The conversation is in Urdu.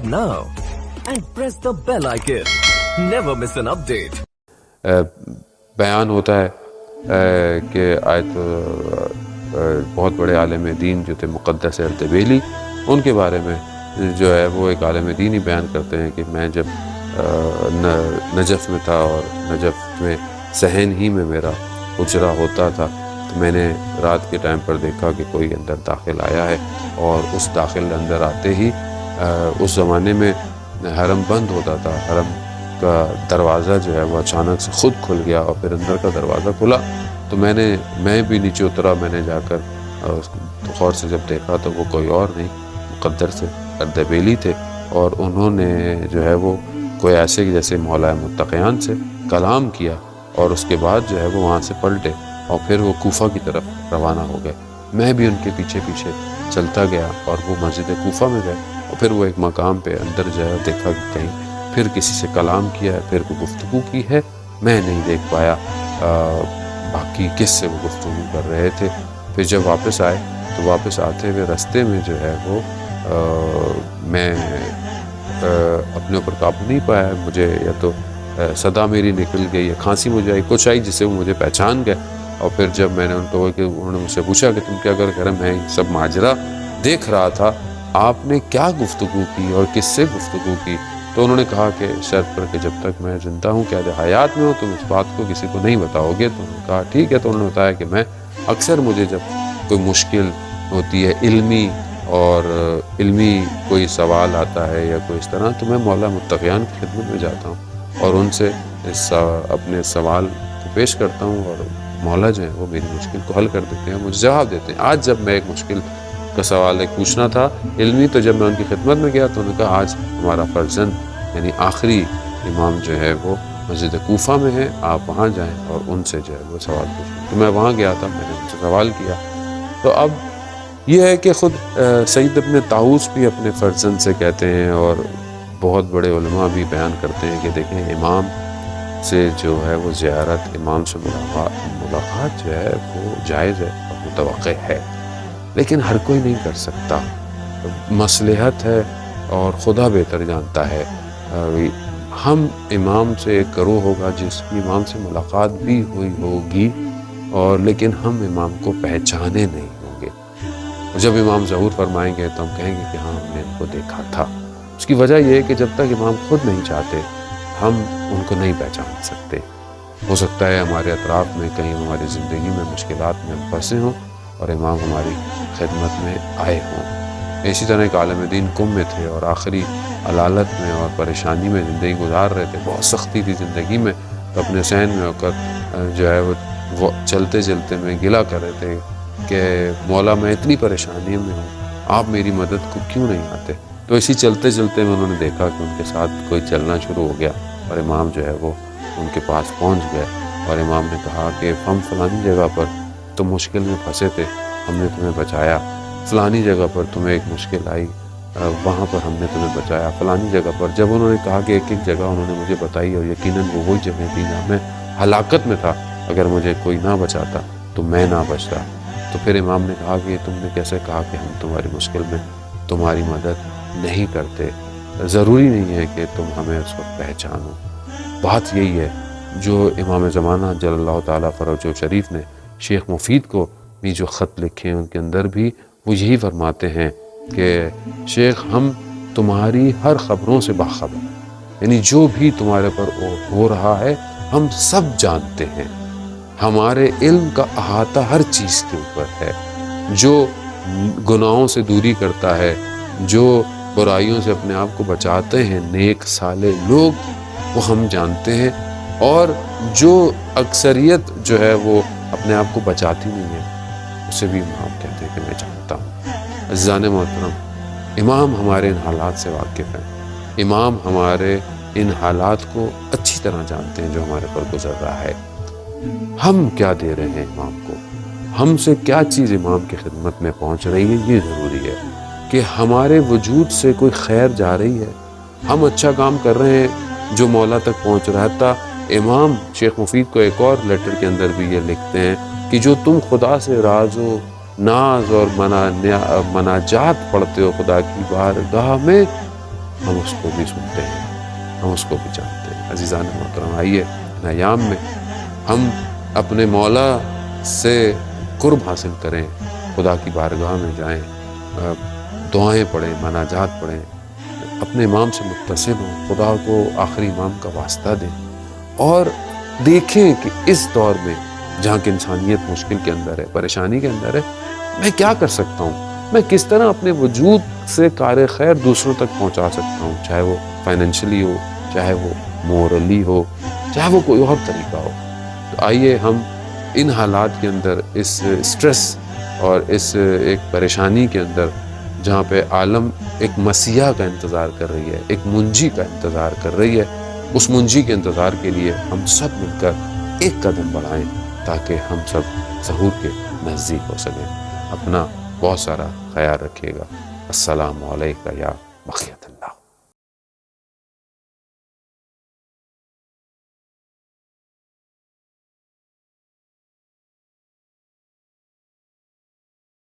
now and press the bell icon. Never miss an update. بیان ہوتا ہے کہ آیت بہت بڑے عالم دین جو تھے مقدس اردبیلی، ان کے بارے میں جو ہے وہ ایک عالم دین ہی بیان کرتے ہیں کہ میں جب نجف میں تھا اور نجف میں صحن ہی میں میرا اجرا ہوتا تھا تو میں نے رات کے ٹائم پر دیکھا کہ کوئی اندر داخل آیا ہے، اور اس داخل اندر آتے ہی اس زمانے میں حرم بند ہوتا تھا، حرم کا دروازہ جو ہے وہ اچانک سے خود کھل گیا اور پھر اندر کا دروازہ کھلا تو میں بھی نیچے اترا. میں نے جا کر غور سے جب دیکھا تو وہ کوئی اور نہیں مقدس اردبیلی تھے، اور انہوں نے جو ہے وہ کوئی ایسے جیسے مولا متقیان سے کلام کیا، اور اس کے بعد جو ہے وہ وہاں سے پلٹے اور پھر وہ کوفہ کی طرف روانہ ہو گئے. میں بھی ان کے پیچھے پیچھے چلتا گیا اور وہ مسجد کوفہ میں گئے، اور پھر وہ ایک مقام پہ اندر جو ہے دیکھا کہ کہیں پھر کسی سے کلام کیا ہے، پھر کوئی گفتگو کی ہے. میں نہیں دیکھ پایا باقی کس سے وہ گفتگو کر رہے تھے. پھر جب واپس آئے تو واپس آتے ہوئے رستے میں جو ہے وہ میں اپنے اوپر قابو نہیں پایا. مجھے یا تو صدا میری نکل گئی یا کھانسی مجھے آئی، کچھ آئی جس سے وہ مجھے پہچان گئے. اور پھر جب میں نے ان کو کہ انہوں نے مجھ سے پوچھا کہ تم کیا کر رہے؟ میں سب ماجرا دیکھ رہا تھا، آپ نے کیا گفتگو کی اور کس سے گفتگو کی؟ تو انہوں نے کہا کہ شرط پر کہ جب تک میں زندہ ہوں قید حیات میں ہوں تم اس بات کو کسی کو نہیں بتاؤ گے. تو انہوں نے کہا ٹھیک ہے. تو انہوں نے بتایا کہ میں اکثر مجھے جب کوئی مشکل ہوتی ہے علمی کوئی سوال آتا ہے یا کوئی اس طرح، تو میں مولا متقیان کی خدمت میں جاتا ہوں اور ان سے اپنے سوال کو پیش کرتا ہوں، اور مولا جو ہے وہ میری مشکل کو حل کر دیتے ہیں، مجھے جواب دیتے ہیں. آج جب میں ایک مشکل کا سوال پوچھنا تھا علمی، تو جب میں ان کی خدمت میں گیا تو انہوں نے کہا آج ہمارا فرزند یعنی آخری امام جو ہے وہ مسجد کوفہ میں ہے، آپ وہاں جائیں اور ان سے جو ہے وہ سوال پوچھیں. تو میں وہاں گیا تھا، میں نے ان سے سوال کیا. تو اب یہ ہے کہ خود سید ابن طاووس بھی اپنے فرزند سے کہتے ہیں، اور بہت بڑے علماء بھی بیان کرتے ہیں کہ دیکھیں امام سے جو ہے وہ زیارت، امام سے ملاقات جو ہے وہ جائز ہے اور متوقع ہے، لیکن ہر کوئی نہیں کر سکتا. مصلحت ہے اور خدا بہتر جانتا ہے. ہم امام سے ایک گروہ ہوگا جس کی امام سے ملاقات بھی ہوئی ہوگی، اور لیکن ہم امام کو پہچانے نہیں ہوں گے. جب امام ظہور فرمائیں گے تو ہم کہیں گے کہ ہاں ہم نے ان کو دیکھا تھا. اس کی وجہ یہ ہے کہ جب تک امام خود نہیں چاہتے ہم ان کو نہیں پہچان سکتے. ہو سکتا ہے ہمارے اطراف میں کہیں ہماری زندگی میں مشکلات میں ہم پھنسے ہوں اور امام ہماری خدمت میں آئے ہوں. اسی طرح ایک عالم دین کم میں تھے اور آخری علالت میں اور پریشانی میں زندگی گزار رہے تھے، بہت سختی تھی زندگی میں. تو اپنے صحن میں ہو کر جو ہے وہ چلتے چلتے میں گلا کر رہے تھے کہ مولا میں اتنی پریشانی میں ہوں، آپ میری مدد کو کیوں نہیں آتے؟ تو اسی چلتے چلتے میں انہوں نے دیکھا کہ ان کے ساتھ کوئی چلنا شروع ہو گیا، اور امام جو ہے وہ ان کے پاس پہنچ گئے. اور امام نے کہا کہ ہم فلانی جگہ پر تم مشکل میں پھنسے تھے، ہم نے تمہیں بچایا. فلانی جگہ پر تمہیں ایک مشکل آئی، وہاں پر ہم نے تمہیں بچایا. فلانی جگہ پر جب انہوں نے کہا کہ ایک ایک جگہ انہوں نے مجھے بتائی، اور یقیناً وہ وہی جگہ تھی جہاں میں ہلاکت میں تھا، اگر مجھے کوئی نہ بچاتا تو میں نہ بچتا. تو پھر امام نے کہا کہ تم نے کیسے کہا کہ ہم تمہاری مشکل میں تمہاری مدد نہیں کرتے؟ ضروری نہیں ہے کہ تم ہمیں اس وقت پہچانو. بات یہی ہے جو امام زمانہ جل اللہ تعالیٰ فرجہ شریف نے شیخ مفید کو بھی جو خط لکھے ہیں ان کے اندر بھی وہ یہی فرماتے ہیں کہ شیخ ہم تمہاری ہر خبروں سے باخبر، یعنی جو بھی تمہارے پر ہو رہا ہے ہم سب جانتے ہیں. ہمارے علم کا احاطہ ہر چیز کے اوپر ہے. جو گناہوں سے دوری کرتا ہے، جو برائیوں سے اپنے آپ کو بچاتے ہیں نیک صالح لوگ، وہ ہم جانتے ہیں. اور جو اکثریت جو ہے وہ اپنے آپ کو بچاتی نہیں ہے اسے بھی امام کہتے ہیں کہ میں جانتا ہوں. عزیزان محترم، امام ہمارے ان حالات سے واقف ہیں. امام ہمارے ان حالات کو اچھی طرح جانتے ہیں جو ہمارے پر گزر رہا ہے. ہم کیا دے رہے ہیں امام کو، ہم سے کیا چیز امام کی خدمت میں پہنچ رہی ہے. یہ ضروری ہے کہ ہمارے وجود سے کوئی خیر جا رہی ہے، ہم اچھا کام کر رہے ہیں جو مولا تک پہنچ رہا ہے. تا امام شیخ مفید کو ایک اور لیٹر کے اندر بھی یہ لکھتے ہیں کہ جو تم خدا سے راز و ناز اور مناجات پڑھتے ہو خدا کی بارگاہ میں، ہم اس کو بھی سنتے ہیں، ہم اس کو بھی جانتے ہیں۔ عزیزان محترم، آئیے ان ایام میں ہم اپنے مولا سے قرب حاصل کریں، خدا کی بارگاہ میں جائیں، دعائیں پڑھیں، مناجات پڑھیں، اپنے امام سے متصل ہوں، خدا کو آخری امام کا واسطہ دیں، اور دیکھیں کہ اس دور میں جہاں کہ انسانیت مشکل کے اندر ہے، پریشانی کے اندر ہے، میں کیا کر سکتا ہوں، میں کس طرح اپنے وجود سے کار خیر دوسروں تک پہنچا سکتا ہوں، چاہے وہ فائنینشلی ہو، چاہے وہ مورلی ہو، چاہے وہ کوئی اور طریقہ ہو۔ تو آئیے ہم ان حالات کے اندر، اس اسٹریس اور اس ایک پریشانی کے اندر، جہاں پہ عالم ایک مسیحا کا انتظار کر رہی ہے، ایک منجی کا انتظار کر رہی ہے، اس منجی کے انتظار کے لیے ہم سب مل کر ایک قدم بڑھائیں تاکہ ہم سب ظہور کے نزدیک ہو سکیں۔ اپنا بہت سارا خیال رکھیے گا۔ السلام علیکم یا بقیت۔